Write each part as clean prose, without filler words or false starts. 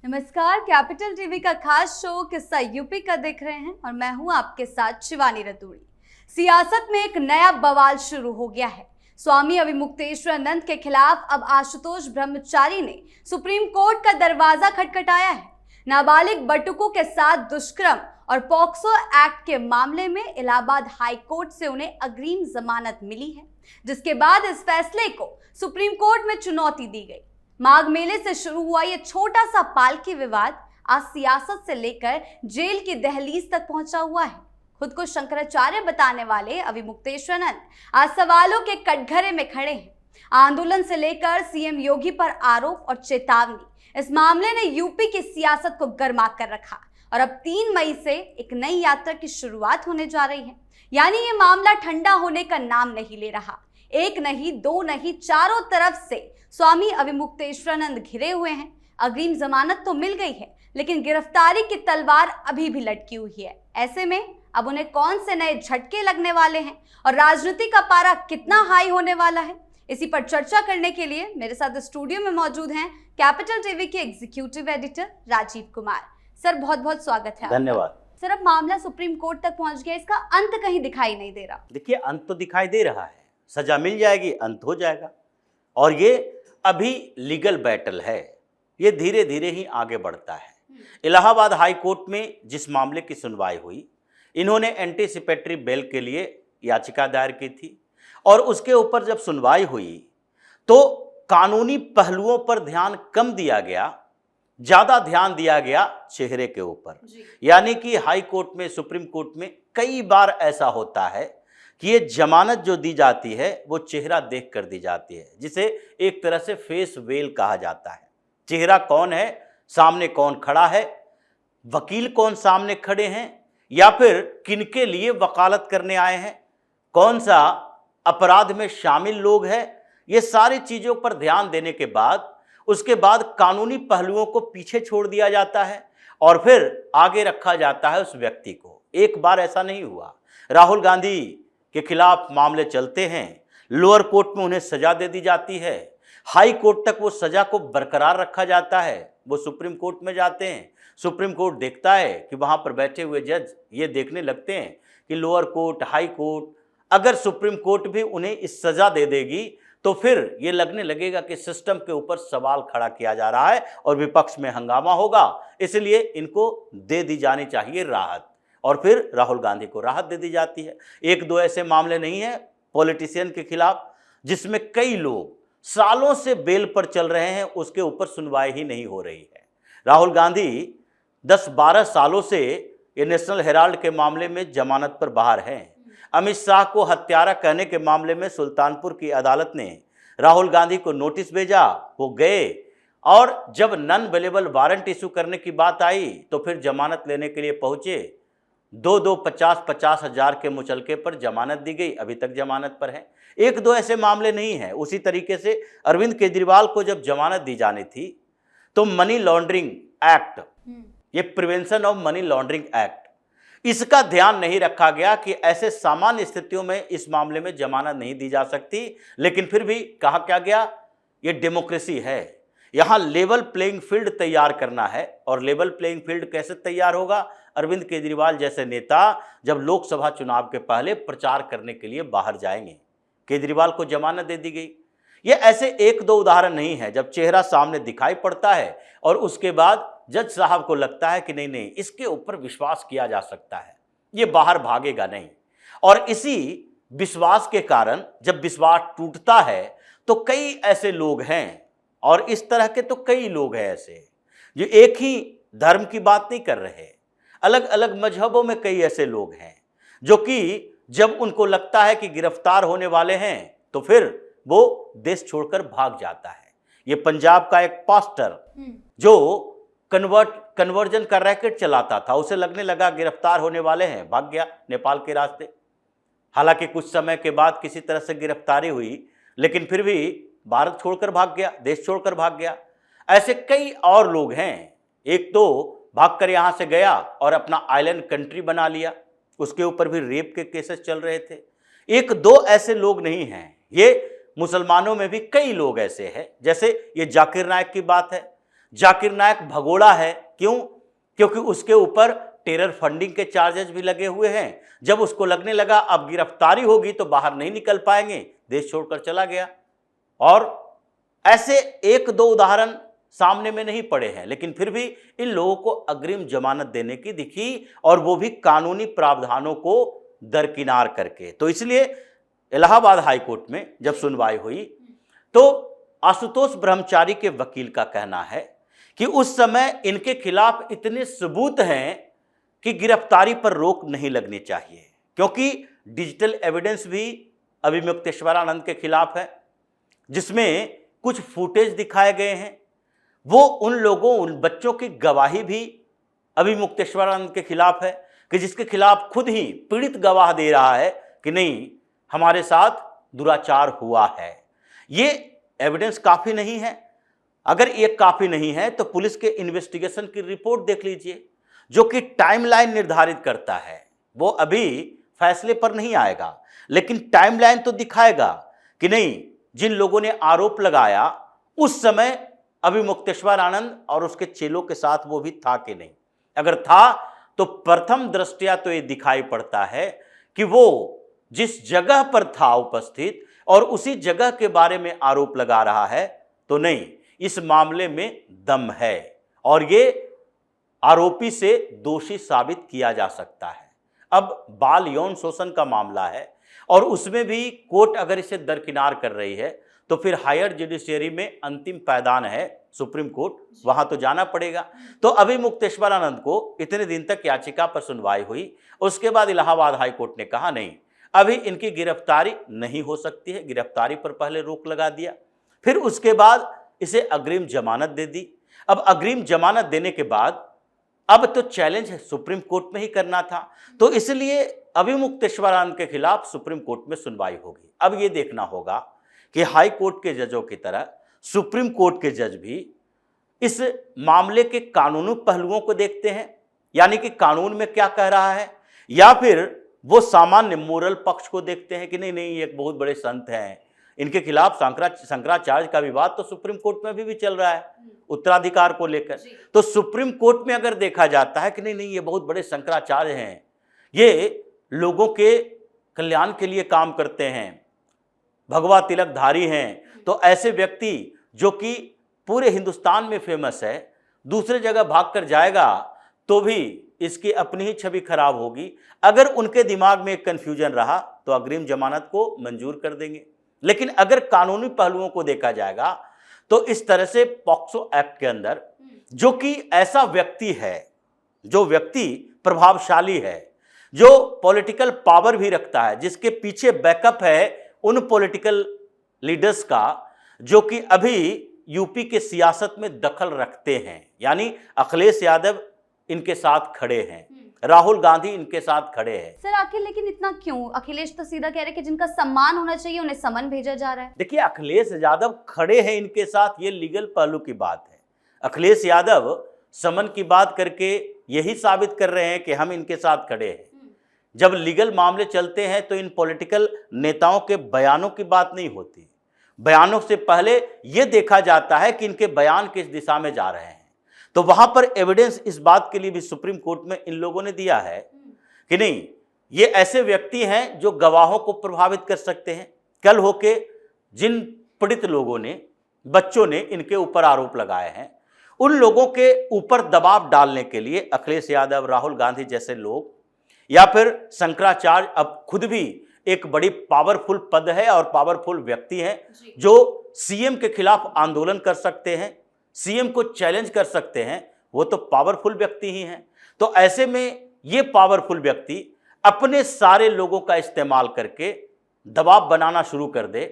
नमस्कार, capital TV का खास शो किस्सा यूपी का देख रहे हैं और मैं हूं आपके साथ शिवानी रतूड़ी। सियासत में एक नया बवाल शुरू हो गया है। स्वामी अविमुक्तेश्वरानंद के खिलाफ अब आशुतोष ब्रह्मचारी ने सुप्रीम कोर्ट का दरवाजा खटखटाया है। नाबालिग बटुकों के साथ दुष्कर्म और पॉक्सो एक्ट के मामले में इलाहाबाद हाई कोर्ट से उन्हें अग्रिम जमानत मिली है, जिसके बाद इस फैसले को सुप्रीम कोर्ट में चुनौती दी गई। माघ मेले से शुरू हुआ ये छोटा सा पालकी विवाद आज सियासत से लेकर जेल की दहलीज तक पहुंचा हुआ है। खुद को शंकराचार्य बताने वाले अविमुक्तेश्वरानंद आज सवालों के कटघरे में खड़े हैं। आंदोलन से लेकर सीएम योगी पर आरोप और चेतावनी, इस मामले ने यूपी की सियासत को गर्मा कर रखा और अब 3 मई से एक नई यात्रा की शुरुआत होने जा रही है। यानी ये मामला ठंडा होने का नाम नहीं ले रहा। एक नहीं, दो नहीं, चारों तरफ से स्वामी अविमुक्तेश्वरानंद घिरे हुए हैं। अग्रिम जमानत तो मिल गई है, लेकिन गिरफ्तारी की तलवार अभी भी लटकी हुई है। ऐसे में अब उन्हें कौन से नए झटके लगने वाले हैं और राजनीति का पारा कितना हाई होने वाला है, इसी पर चर्चा करने के लिए मेरे साथ स्टूडियो में मौजूद हैं कैपिटल टीवी के executive editor Rajeev Kumar. Sir, बहुत बहुत स्वागत है। धन्यवाद। सर, अब मामला सुप्रीम कोर्ट तक पहुंच गया, इसका अंत कहीं दिखाई नहीं दे रहा। देखिए, अंत तो दिखाई दे रहा है, सजा मिल जाएगी, अंत हो जाएगा। और ये अभी लीगल बैटल है, ये धीरे धीरे ही आगे बढ़ता है। इलाहाबाद हाई कोर्ट में जिस मामले की सुनवाई हुई, इन्होंने एंटीसिपेटरी बेल के लिए याचिका दायर की थी और उसके ऊपर जब सुनवाई हुई तो कानूनी पहलुओं पर ध्यान कम दिया गया, ज़्यादा ध्यान दिया गया चेहरे के ऊपर। यानी कि हाई कोर्ट में, सुप्रीम कोर्ट में कई बार ऐसा होता है कि ये जमानत जो दी जाती है वो चेहरा देख कर दी जाती है, जिसे एक तरह से फेस वेल कहा जाता है। चेहरा कौन है, सामने कौन खड़ा है, वकील कौन सामने खड़े हैं, या फिर किनके लिए वकालत करने आए हैं, कौन सा अपराध में शामिल लोग हैं, ये सारी चीज़ों पर ध्यान देने के बाद उसके बाद कानूनी पहलुओं को पीछे छोड़ दिया जाता है और फिर आगे रखा जाता है उस व्यक्ति को। एक बार ऐसा नहीं हुआ, राहुल गांधी के खिलाफ मामले चलते हैं, लोअर कोर्ट में उन्हें सजा दे दी जाती है, हाई कोर्ट तक वो सजा को बरकरार रखा जाता है, वो सुप्रीम कोर्ट में जाते हैं, सुप्रीम कोर्ट देखता है कि वहाँ पर बैठे हुए जज ये देखने लगते हैं कि लोअर कोर्ट, हाई कोर्ट, अगर सुप्रीम कोर्ट भी उन्हें इस सजा दे देगी तो फिर ये लगने लगेगा कि सिस्टम के ऊपर सवाल खड़ा किया जा रहा है और विपक्ष में हंगामा होगा, इसलिए इनको दे दी जानी चाहिए राहत। और फिर राहुल गांधी को राहत दे दी जाती है। एक दो ऐसे मामले नहीं है पॉलिटिशियन के खिलाफ जिसमें कई लोग सालों से बेल पर चल रहे हैं, उसके ऊपर सुनवाई ही नहीं हो रही है। राहुल गांधी 10-12 सालों से ये नेशनल हेराल्ड के मामले में जमानत पर बाहर हैं। अमित शाह को हत्यारा कहने के मामले में सुल्तानपुर की अदालत ने राहुल गांधी को नोटिस भेजा, वो गए, और जब नॉन अवेलेबल वारंट इशू करने की बात आई तो फिर जमानत लेने के लिए पहुंचे। 50-50 हज़ार के मुचलके पर जमानत दी गई, अभी तक जमानत पर है। एक दो ऐसे मामले नहीं हैं। उसी तरीके से अरविंद केजरीवाल को जब जमानत दी जानी थी तो मनी लॉन्ड्रिंग एक्ट, ये prevention of money laundering act, इसका ध्यान नहीं रखा गया कि ऐसे सामान्य स्थितियों में इस मामले में जमानत नहीं दी जा सकती। लेकिन फिर भी कहा क्या गया, ये डेमोक्रेसी है, यहाँ लेवल प्लेइंग फील्ड तैयार करना है। और लेवल प्लेइंग फील्ड कैसे तैयार होगा? अरविंद केजरीवाल जैसे नेता जब लोकसभा चुनाव के पहले प्रचार करने के लिए बाहर जाएंगे, केजरीवाल को जमानत दे दी गई। ये ऐसे एक दो उदाहरण नहीं है जब चेहरा सामने दिखाई पड़ता है और उसके बाद जज साहब को लगता है कि नहीं नहीं, इसके ऊपर विश्वास किया जा सकता है, ये बाहर भागेगा नहीं। और इसी विश्वास के कारण जब विश्वास टूटता है तो कई ऐसे लोग हैं, और इस तरह के तो कई लोग हैं ऐसे जो एक ही धर्म की बात नहीं कर रहे, अलग अलग मजहबों में कई ऐसे लोग हैं जो कि जब उनको लगता है कि गिरफ्तार होने वाले हैं तो फिर वो देश छोड़कर भाग जाता है। ये पंजाब का एक पास्टर जो कन्वर्जन का रैकेट चलाता था, उसे लगने लगा गिरफ्तार होने वाले हैं, भाग गया नेपाल के रास्ते। हालांकि कुछ समय के बाद किसी तरह से गिरफ्तारी हुई, लेकिन फिर भी भारत छोड़कर भाग गया, देश छोड़कर भाग गया। ऐसे कई और लोग हैं। एक तो भागकर यहाँ से गया और अपना आइलैंड कंट्री बना लिया, उसके ऊपर भी रेप के केसेस चल रहे थे। एक दो ऐसे लोग नहीं हैं, ये मुसलमानों में भी कई लोग ऐसे हैं। जैसे ये जाकिर नायक की बात है, जाकिर नायक भगोड़ा है। क्यों? क्योंकि उसके ऊपर टेरर फंडिंग के चार्जेस भी लगे हुए हैं। जब उसको लगने लगा अब गिरफ्तारी होगी तो बाहर नहीं निकल पाएंगे, देश छोड़कर चला गया। और ऐसे एक दो उदाहरण सामने में नहीं पड़े हैं, लेकिन फिर भी इन लोगों को अग्रिम जमानत देने की दिखी, और वो भी कानूनी प्रावधानों को दरकिनार करके। तो इसलिए इलाहाबाद हाई कोर्ट में जब सुनवाई हुई तो आशुतोष ब्रह्मचारी के वकील का कहना है कि उस समय इनके खिलाफ इतने सबूत हैं कि गिरफ्तारी पर रोक नहीं लगनी चाहिए, क्योंकि डिजिटल एविडेंस भी अभिमुक्तेश्वरानंद के खिलाफ है, जिसमें कुछ फुटेज दिखाए गए हैं। वो उन बच्चों की गवाही भी अभिमुक्तेश्वरानंद के खिलाफ है, कि जिसके खिलाफ खुद ही पीड़ित गवाह दे रहा है कि नहीं, हमारे साथ दुराचार हुआ है। ये एविडेंस काफ़ी नहीं है। अगर ये काफ़ी नहीं है तो पुलिस के इन्वेस्टिगेशन की रिपोर्ट देख लीजिए, जो कि टाइमलाइन निर्धारित करता है। वो अभी फैसले पर नहीं आएगा, लेकिन टाइमलाइन तो दिखाएगा कि नहीं, जिन लोगों ने आरोप लगाया उस समय अभिमुक्तेश्वरानंद और उसके चेलों के साथ वो भी था कि नहीं। अगर था तो प्रथम दृष्टया तो ये दिखाई पड़ता है कि वो जिस जगह पर था उपस्थित और उसी जगह के बारे में आरोप लगा रहा है, तो नहीं, इस मामले में दम है और ये आरोपी से दोषी साबित किया जा सकता है। अब बाल यौन शोषण का मामला है और उसमें भी कोर्ट अगर इसे दरकिनार कर रही है तो फिर हायर जुडिशियरी में अंतिम पायदान है सुप्रीम कोर्ट, वहां तो जाना पड़ेगा। तो अभिमुक्तेश्वरानंद को इतने दिन तक याचिका पर सुनवाई हुई, उसके बाद इलाहाबाद हाई कोर्ट ने कहा नहीं, अभी इनकी गिरफ्तारी नहीं हो सकती है, गिरफ्तारी पर पहले रोक लगा दिया। फिर उसके बाद इसे अग्रिम जमानत दे दी। अब अग्रिम जमानत देने के बाद अब तो चैलेंज सुप्रीम कोर्ट में ही करना था, तो इसलिए अभिमुक्तेश्वरानंद के खिलाफ सुप्रीम कोर्ट में सुनवाई होगी। अब ये देखना होगा कि हाई कोर्ट के जजों की तरह सुप्रीम कोर्ट के जज भी इस मामले के कानूनी पहलुओं को देखते हैं, यानी कि कानून में क्या कह रहा है, या फिर वो सामान्य मोरल पक्ष को देखते हैं कि नहीं नहीं, ये एक बहुत बड़े संत हैं, इनके खिलाफ शंकराचार्य का विवाद तो सुप्रीम कोर्ट में भी चल रहा है उत्तराधिकार को लेकर। तो सुप्रीम कोर्ट में अगर देखा जाता है कि नहीं नहीं, ये बहुत बड़े शंकराचार्य हैं, ये लोगों के कल्याण के लिए काम करते हैं, भगवा तिलकधारी हैं, तो ऐसे व्यक्ति जो कि पूरे हिंदुस्तान में फेमस है, दूसरे जगह भागकर जाएगा तो भी इसकी अपनी ही छवि खराब होगी। अगर उनके दिमाग में एक कन्फ्यूजन रहा तो अग्रिम जमानत को मंजूर कर देंगे। लेकिन अगर कानूनी पहलुओं को देखा जाएगा तो इस तरह से पॉक्सो एक्ट के अंदर जो कि ऐसा व्यक्ति है, जो व्यक्ति प्रभावशाली है, जो पॉलिटिकल पावर भी रखता है, जिसके पीछे बैकअप है उन पॉलिटिकल लीडर्स का जो कि अभी यूपी के सियासत में दखल रखते हैं, यानी अखिलेश यादव इनके साथ खड़े हैं, राहुल गांधी इनके साथ खड़े हैं। सर आखिर लेकिन इतना क्यों? अखिलेश तो सीधा कह रहे हैं कि जिनका सम्मान होना चाहिए उन्हें समन भेजा जा रहा है। देखिए, अखिलेश यादव खड़े हैं इनके साथ, ये लीगल पहलू की बात है। अखिलेश यादव समन की बात करके यही साबित कर रहे हैं कि हम इनके साथ खड़े हैं। जब लीगल मामले चलते हैं तो इन पॉलिटिकल नेताओं के बयानों की बात नहीं होती। बयानों से पहले यह देखा जाता है कि इनके बयान किस दिशा में जा रहे हैं। तो वहां पर एविडेंस इस बात के लिए भी सुप्रीम कोर्ट में इन लोगों ने दिया है कि नहीं, ये ऐसे व्यक्ति हैं जो गवाहों को प्रभावित कर सकते हैं। कल होके जिन पीड़ित लोगों ने, बच्चों ने इनके ऊपर आरोप लगाए हैं, उन लोगों के ऊपर दबाव डालने के लिए अखिलेश यादव, राहुल गांधी जैसे लोग, या फिर शंकराचार्य अब खुद भी एक बड़ी पावरफुल पद है और पावरफुल व्यक्ति हैं, जो सीएम के खिलाफ आंदोलन कर सकते हैं, सीएम को चैलेंज कर सकते हैं, वो तो पावरफुल व्यक्ति ही हैं। तो ऐसे में ये पावरफुल व्यक्ति अपने सारे लोगों का इस्तेमाल करके दबाव बनाना शुरू कर दे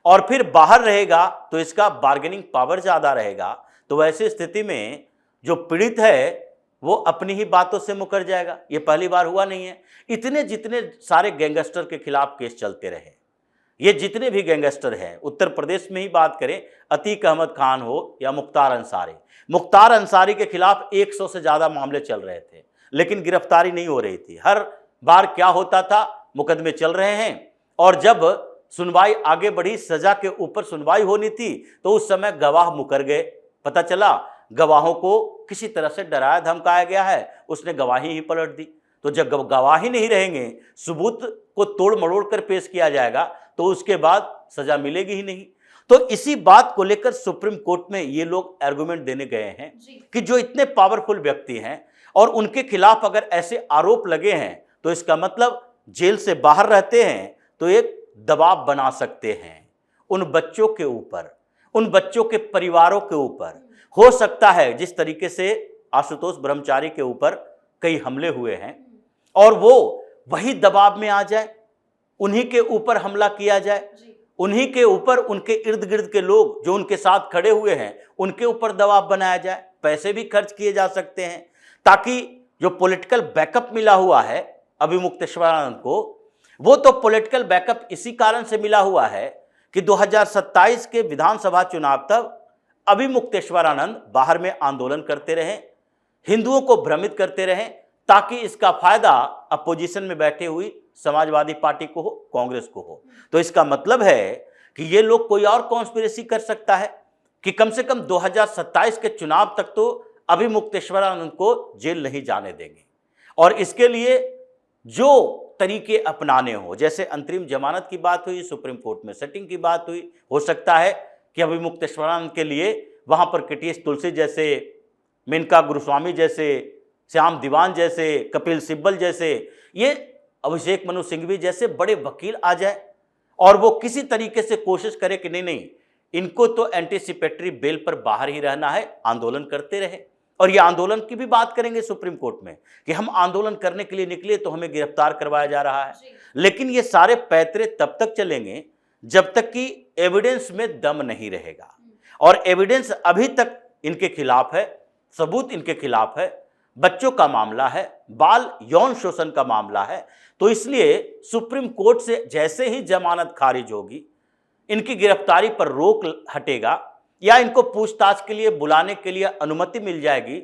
और फिर बाहर रहेगा तो इसका बार्गेनिंग पावर ज़्यादा रहेगा। तो वैसी स्थिति में जो पीड़ित है वो अपनी ही बातों से मुकर जाएगा। ये पहली बार हुआ नहीं है। इतने जितने सारे गैंगस्टर के खिलाफ केस चलते रहे, ये जितने भी गैंगस्टर हैं, उत्तर प्रदेश में ही बात करें, अतीक अहमद खान हो या मुख्तार अंसारी के खिलाफ 100 से ज़्यादा मामले चल रहे थे, लेकिन गिरफ्तारी नहीं हो रही थी। हर बार क्या होता था, मुकदमे चल रहे हैं और जब सुनवाई आगे बढ़ी, सजा के ऊपर सुनवाई होनी थी, तो उस समय गवाह मुकर गए। पता चला गवाहों को किसी तरह से डराया धमकाया गया है, उसने गवाही ही पलट दी। तो जब गवाही नहीं रहेंगे, सबूत को तोड़ मरोड़ कर पेश किया जाएगा, तो उसके बाद सजा मिलेगी ही नहीं। तो इसी बात को लेकर सुप्रीम कोर्ट में ये लोग आर्गुमेंट देने गए हैं कि जो इतने पावरफुल व्यक्ति हैं और उनके खिलाफ अगर ऐसे आरोप लगे हैं, तो इसका मतलब जेल से बाहर रहते हैं तो एक दबाव बना सकते हैं उन बच्चों के ऊपर, उन बच्चों के परिवारों के ऊपर। हो सकता है जिस तरीके से आशुतोष ब्रह्मचारी के ऊपर कई हमले हुए हैं और वो वही दबाव में आ जाए, उन्हीं के ऊपर हमला किया जाए, उन्हीं के ऊपर उनके इर्द गिर्द के लोग जो उनके साथ खड़े हुए हैं उनके ऊपर दबाव बनाया जाए। पैसे भी खर्च किए जा सकते हैं ताकि जो पॉलिटिकल बैकअप मिला हुआ है अभिमुक्तेश्वरानंद को, वो तो पॉलिटिकल बैकअप इसी कारण से मिला हुआ है कि 2027 के विधानसभा चुनाव तक अभिमुक्तेश्वरानंद बाहर में आंदोलन करते रहे, हिंदुओं को भ्रमित करते रहे, ताकि इसका फायदा अपोजिशन में बैठे हुई समाजवादी पार्टी को हो, कांग्रेस को हो। तो इसका मतलब है कि ये लोग कोई और कॉन्स्पिरेसी कर सकता है कि कम से कम 2027 के चुनाव तक तो अभिमुक्तेश्वरानंद को जेल नहीं जाने देंगे। और इसके लिए जो तरीके अपनाने हो, जैसे अंतरिम जमानत की बात हुई, सुप्रीम कोर्ट में सेटिंग की बात हुई, हो सकता है कि अभिमुक्तेश्वरानंद के लिए वहां पर KTS तुलसी जैसे, मेनका गुरुस्वामी जैसे, श्याम दीवान जैसे, कपिल सिब्बल जैसे, ये अभिषेक मनु सिंघवी जैसे बड़े वकील आ जाए और वो किसी तरीके से कोशिश करे कि नहीं, इनको तो एंटीसिपेटरी बेल पर बाहर ही रहना है, आंदोलन करते रहे। और ये आंदोलन की भी बात करेंगे सुप्रीम कोर्ट में कि हम आंदोलन करने के लिए निकले तो हमें गिरफ्तार करवाया जा रहा है। लेकिन ये सारे पैतरे तब तक चलेंगे जब तक कि एविडेंस में दम नहीं रहेगा। और एविडेंस अभी तक इनके खिलाफ है, सबूत इनके खिलाफ है, बच्चों का मामला है, बाल यौन शोषण का मामला है। तो इसलिए सुप्रीम कोर्ट से जैसे ही जमानत खारिज होगी, इनकी गिरफ्तारी पर रोक हटेगा या इनको पूछताछ के लिए बुलाने के लिए अनुमति मिल जाएगी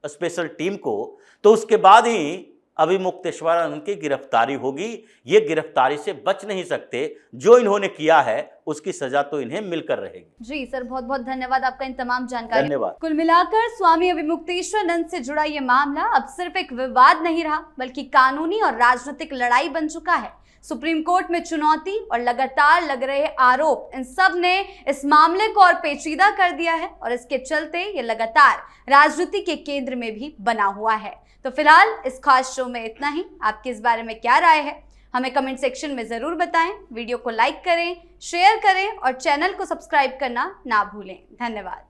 स्पेशल टीम को, तो उसके बाद ही अभिमुक्तेश्वरानंद की गिरफ्तारी होगी। ये गिरफ्तारी से बच नहीं सकते, जो इन्होंने किया है उसकी सजा तो इन्हें मिलकर रहेगी। जी सर, बहुत बहुत धन्यवाद आपका इन तमाम जानकारी। धन्यवाद। कुल मिलाकर स्वामी अभिमुक्तेश्वरानंद से जुड़ा ये मामला अब सिर्फ एक विवाद नहीं रहा, बल्कि कानूनी और राजनीतिक लड़ाई बन चुका है। सुप्रीम कोर्ट में चुनौती और लगातार लग रहे आरोप, इन सब ने इस मामले को और पेचीदा कर दिया है और इसके चलते ये लगातार राजनीति के केंद्र में भी बना हुआ है। तो फिलहाल इस खास शो में इतना ही। आपकी इस बारे में क्या राय है, हमें कमेंट सेक्शन में जरूर बताएं। वीडियो को लाइक करें, शेयर करें और चैनल को सब्सक्राइब करना ना भूलें। धन्यवाद।